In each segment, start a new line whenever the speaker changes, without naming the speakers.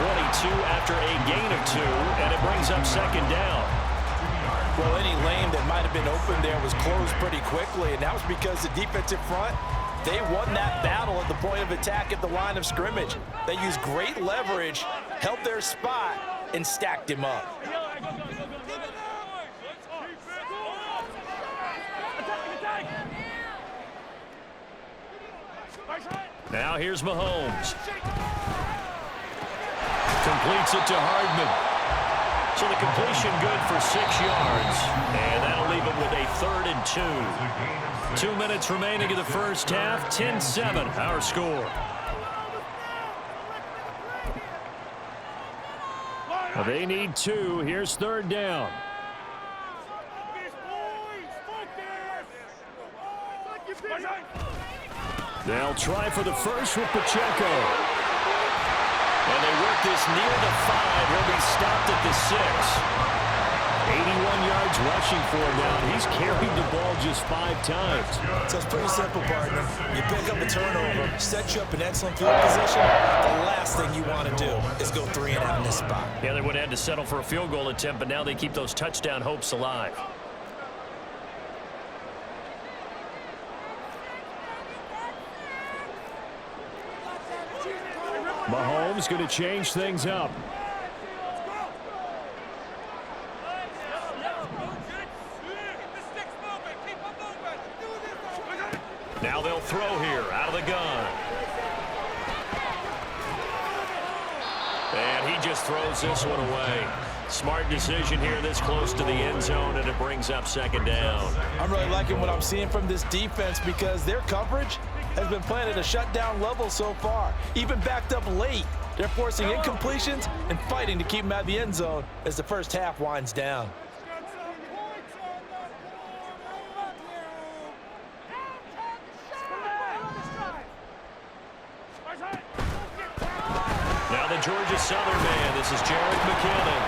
22 after a gain of 2, and it brings up second down.
Well, any lane that might have been open there was closed pretty quickly, and that was because the defensive front, they won that battle at the point of attack at the line of scrimmage. They used great leverage, held their spot, and stacked him up.
Now here's Mahomes. Completes it to Hardman. So the completion good for 6 yards. And that'll leave it with a 3rd and 2. 2 minutes remaining in the first half. 10-7 our score. Well, they need 2. Here's 3rd down. They'll try for the first with Pacheco. And they work this near the 5. He'll be stopped at the 6. 81 yards rushing for him now. He's carried the ball just 5 times.
So it's pretty simple, partner. You pick up a turnover, set you up in excellent field position. The last thing you want to do is go 3 and out in this spot.
Yeah, they would have had to settle for a field goal attempt, but now they keep those touchdown hopes alive. Mahomes going to change things up. Now they'll throw here out of the gun. And he just throws this one away. Smart decision here this close to the end zone, and it brings up second down.
I'm really liking what I'm seeing from this defense because their coverage has been playing at a shutdown level so far. Even backed up late, they're forcing incompletions and fighting to keep them out of the end zone as the first half winds down.
Now the Georgia Southern man, this is Jared McKinnon.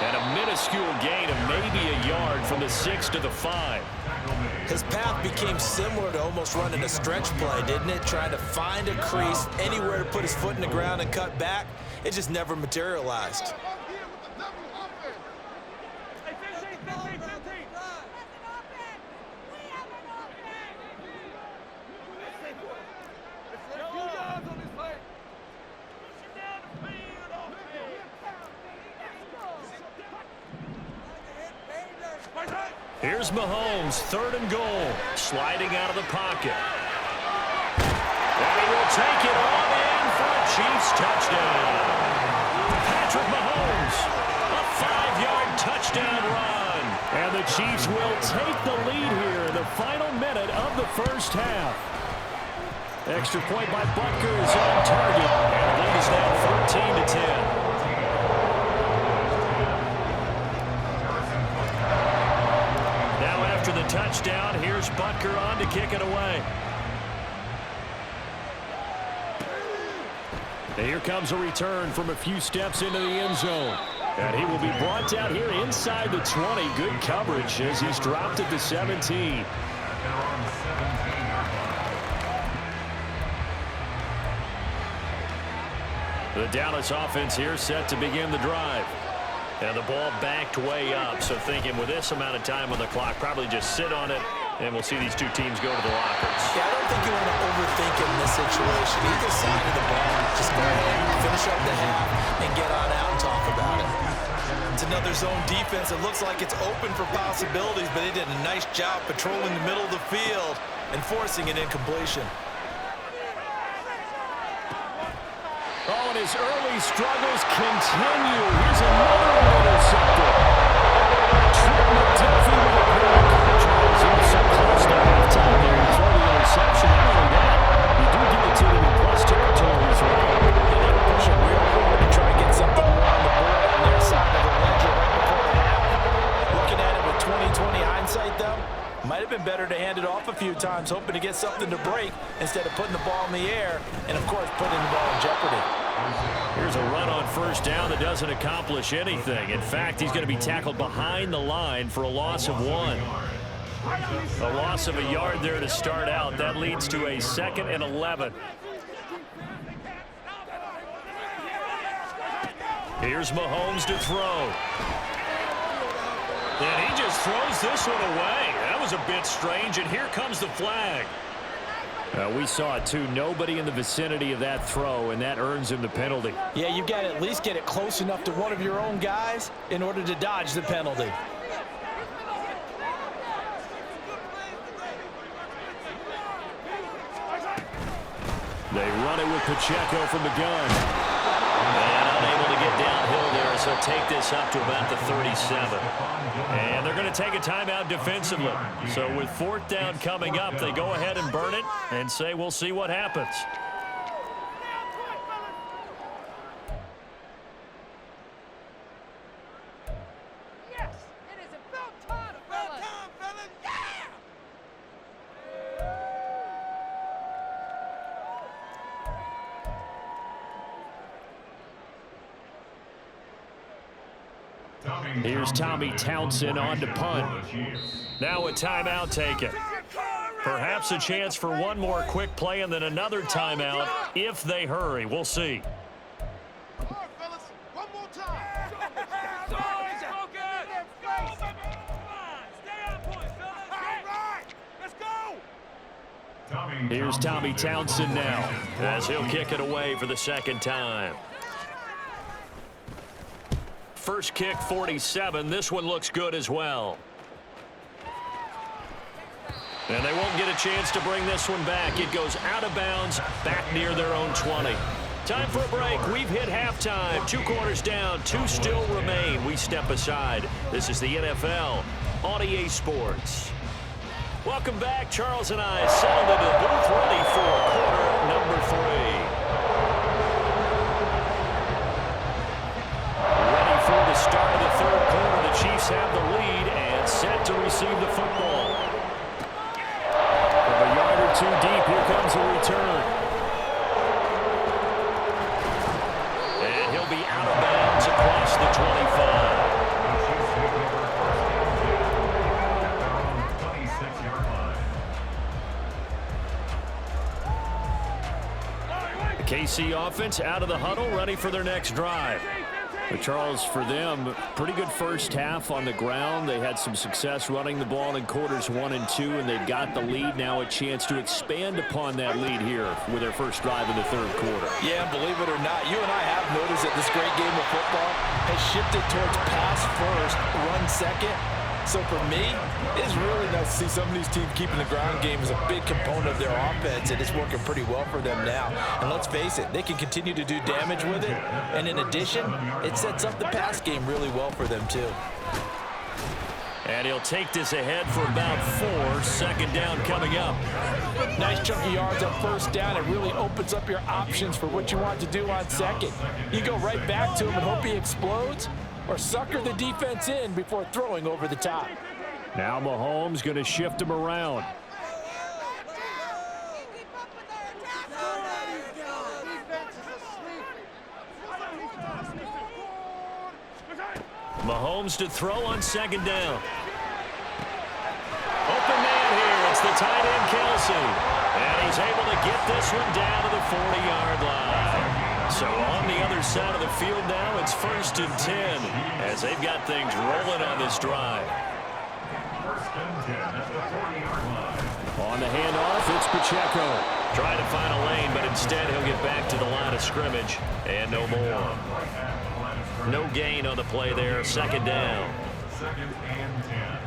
And a minuscule gain of maybe a yard from the 6 to the 5.
His path became similar to almost running a stretch play, didn't it? Trying to find a crease, anywhere to put his foot in the ground and cut back. It just never materialized.
Here's Mahomes, 3rd and goal, sliding out of the pocket. And he will take it on in for a Chiefs touchdown. Patrick Mahomes, a 5-yard touchdown run. And the Chiefs will take the lead here in the final minute of the first half. Extra point by Butker is on target, and the lead is now 14-10. After the touchdown, here's Butker on to kick it away. And here comes a return from a few steps into the end zone. And he will be brought down here inside the 20. Good coverage as he's dropped at the 17. The Dallas offense here set to begin the drive. And the ball backed way up, so thinking with this amount of time on the clock, probably just sit on it, and we'll see these two teams go to the lockers.
Yeah, I don't think you want to overthink it in this situation. Either side of the ball, just go ahead, finish up the half, and get on out and talk about it. It's another zone defense. It looks like it's open for possibilities, but they did a nice job patrolling the middle of the field and forcing an incompletion.
Oh, and his early struggles continue. Here's another one intercepted. Trent McDuffie with a block. He was so close to halftime there. He threw the interception. Not only that, you do give it to them in plus territory as well.
And they were pushing real hard to try and get something more on the board on their side of the ledger right before the half. Looking at it with 20/20 hindsight, though, might have been better to hand it off a few times, hoping to get something to break instead of putting the ball in the air and, of course, putting the ball in jeopardy.
Here's a run on first down that doesn't accomplish anything. In fact, he's going to be tackled behind the line for a loss of 1. A loss of a yard there to start out. That leads to a 2nd and 11. Here's Mahomes to throw. And he just throws this one away. That was a bit strange, and here comes the flag.
We saw it too. Nobody in the vicinity of that throw, and that earns him the penalty.
Yeah, you've got to at least get it close enough to one of your own guys in order to dodge the penalty.
They run it with Pacheco from the gun. And unable to get downhill there, so take this up to about the 37. And they're going to take a timeout defensively. So with 4th down coming up, they go ahead and burn it and say we'll see what happens.
Here's Tommy Townsend on to punt.
Now a timeout taken. Perhaps a chance for one more quick play and then another timeout if they hurry. We'll see. Here's Tommy Townsend now as he'll kick it away for the 2nd time. First kick, 47. This one looks good as well. And they won't get a chance to bring this one back. It goes out of bounds, back near their own 20. Time for a break. We've hit halftime. 2 quarters down, 2 still remain. We step aside. This is the NFL on EA Sports. Welcome back. Charles and I settled into the booth, ready for quarter number 3. The start of the 3rd quarter, the Chiefs have the lead and set to receive the football. From a yard or 2 deep, here comes a return. And he'll be out of bounds across the 25. The KC offense out of the huddle, ready for their next drive. But Charles, for them, pretty good first half on the ground. They had some success running the ball in quarters 1 and 2, and they've got the lead now, a chance to expand upon that lead here with their first drive in the 3rd quarter.
Yeah, believe it or not, you and I have noticed that this great game of football has shifted towards pass first, run second. So for me, it's really nice to see some of these teams keeping the ground game as a big component of their offense, and it's working pretty well for them now. And let's face it, they can continue to do damage with it. And in addition, it sets up the pass game really well for them too.
And he'll take this ahead for about 4. 2nd down coming up.
Nice chunk of yards on 1st down. It really opens up your options for what you want to do on 2nd. You go right back to him and hope he explodes, or sucker the defense in before throwing over the top.
Now Mahomes going to shift him around.
Mahomes to throw on 2nd down. Open man here. It's the tight end, Kelsey. And he's able to get this one down to the 40-yard line. So on the other side of the field now, it's 1st and 10 as they've got things rolling on this drive.
On the handoff, it's Pacheco.
Trying to find a lane, but instead he'll get back to the line of scrimmage and no more. No gain on the play there. 2nd down.
2nd and 10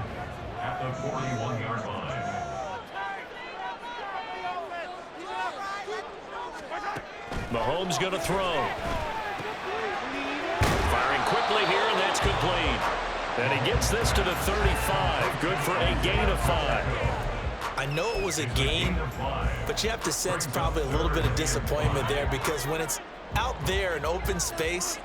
at the 41-yard line.
Mahomes going to throw. Firing quickly here, and that's complete. And he gets this to the 35. Good for a gain of 5.
I know it was a gain, but you have to sense probably a little bit of disappointment there, because when it's out there in open space,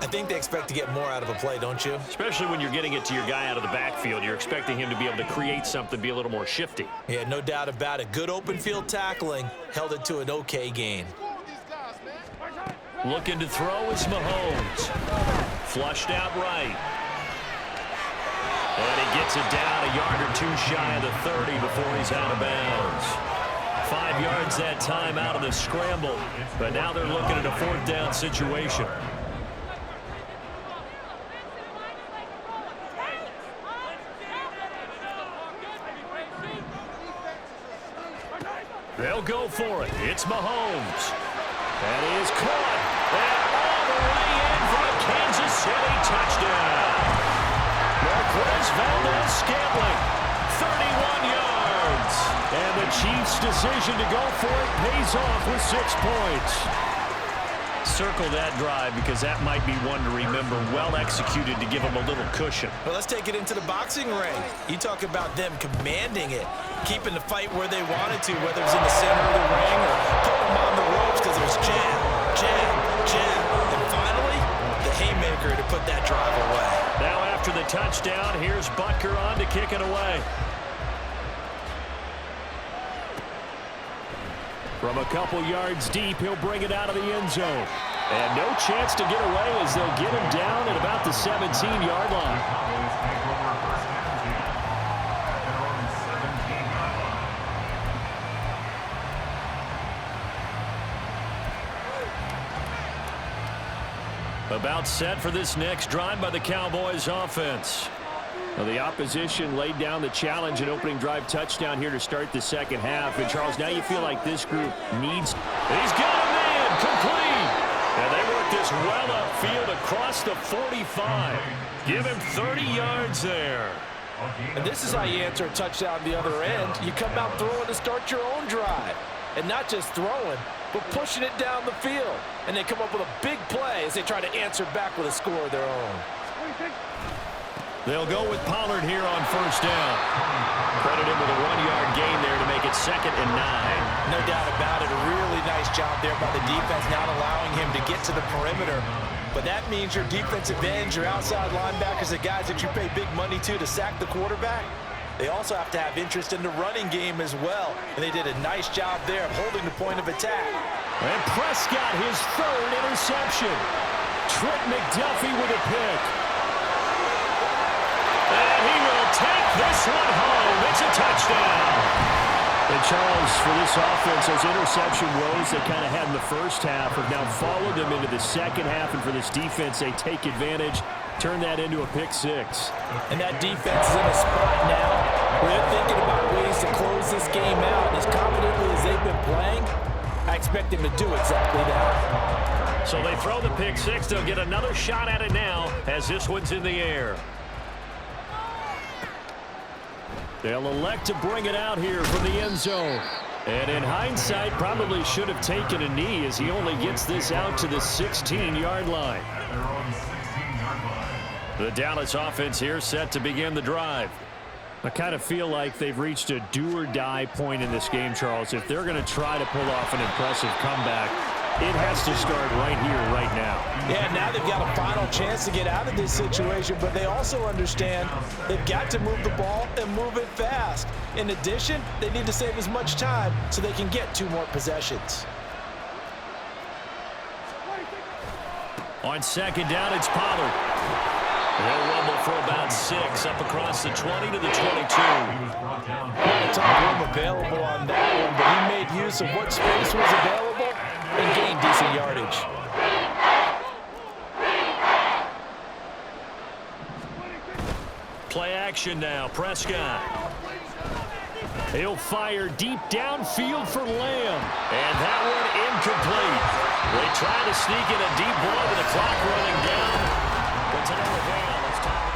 I think they expect to get more out of a play, don't you?
Especially when you're getting it to your guy out of the backfield. You're expecting him to be able to create something, be a little more shifty.
Yeah, no doubt about it. Good open field tackling held it to an okay gain.
Looking to throw is Mahomes. Flushed out right. And he gets it down a yard or 2 shy of the 30 before he's out of bounds. 5 yards that time out of the scramble. But now they're looking at a 4th down situation. They'll go for it. It's Mahomes. That is caught. And all the way in for a Kansas City touchdown. Marquez Valdez-Scantling, 31 yards. And the Chiefs' decision to go for it pays off with 6 points. Circle that drive because that might be one to remember. Well executed to give them a little cushion.
Well, let's take it into the boxing ring. You talk about them commanding it, keeping the fight where they wanted to, whether it's in the center of the ring or putting them on the ropes because it was jab, jab, jab. And finally, the haymaker to put that drive away.
Now after the touchdown, here's Butker on to kick it away. From a couple yards deep, he'll bring it out of the end zone. And no chance to get away as they'll get him down at about the 17-yard line.
Cowboys take over first down and 10 at their own 17-yard line.
About set for this next drive by the Cowboys offense.
Well, the opposition laid down the challenge and opening drive touchdown here to start the second half. And, Charles, now you feel like this group needs...
He's got a man complete. And they work this well upfield across the 45. Give him 30 yards there.
And this is how you answer a touchdown the other end. You come out throwing to start your own drive. And not just throwing, but pushing it down the field. And they come up with a big play as they try to answer back with a score of their own.
They'll go with Pollard here on first down. Credit him with a 1-yard gain there to make it 2nd and 9.
No doubt about it. A really nice job there by the defense, not allowing him to get to the perimeter. But that means your defensive ends, your outside linebackers, the guys that you pay big money to sack the quarterback, they also have to have interest in the running game as well. And they did a nice job there of holding the point of attack.
And Prescott, his 3rd interception. Trent McDuffie with a pick. And he will take this one home. It's a touchdown.
And, Charles, for this offense, those interception woes they kind of had in the first half have now followed them into the second half. And for this defense, they take advantage, turn that into a pick 6.
And that defense is in a spot now where they're thinking about ways to close this game out. As confidently as they've been playing, I expect them to do exactly that.
So they throw the pick 6. They'll get another shot at it now as this one's in the air. They'll elect to bring it out here from the end zone. And in hindsight, probably should have taken a knee as he only gets this out to the 16-yard line.
At their own 16-yard line.
The Dallas offense here set to begin the drive.
I kind of feel like they've reached a do-or-die point in this game, Charles. If they're going to try to pull off an impressive comeback, it has to start right here, right now.
Yeah, now they've got a final chance to get out of this situation, but they also understand they've got to move the ball and move it fast. In addition, they need to save as much time so they can get 2 more possessions.
On second down, it's Pollard. They'll rumble for about 6 up across the 20 to the 22.
Not a ton of room available on that one, but he made use of what space was available and gained decent yardage.
Play action now. Prescott. He'll fire deep downfield for Lamb. And that one incomplete. They try to sneak in a deep ball with the clock running down. But to no avail. It's time.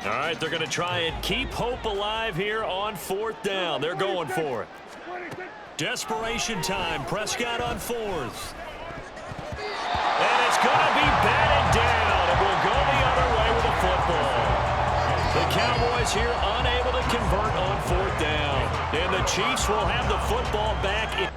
All right, they're going to try and keep hope alive here on 4th down. They're going for it. Desperation time. Prescott on 4th. And it's going to be batted down. It will go the other way with the football. The Cowboys here unable to convert on 4th down. And the Chiefs will have the football back.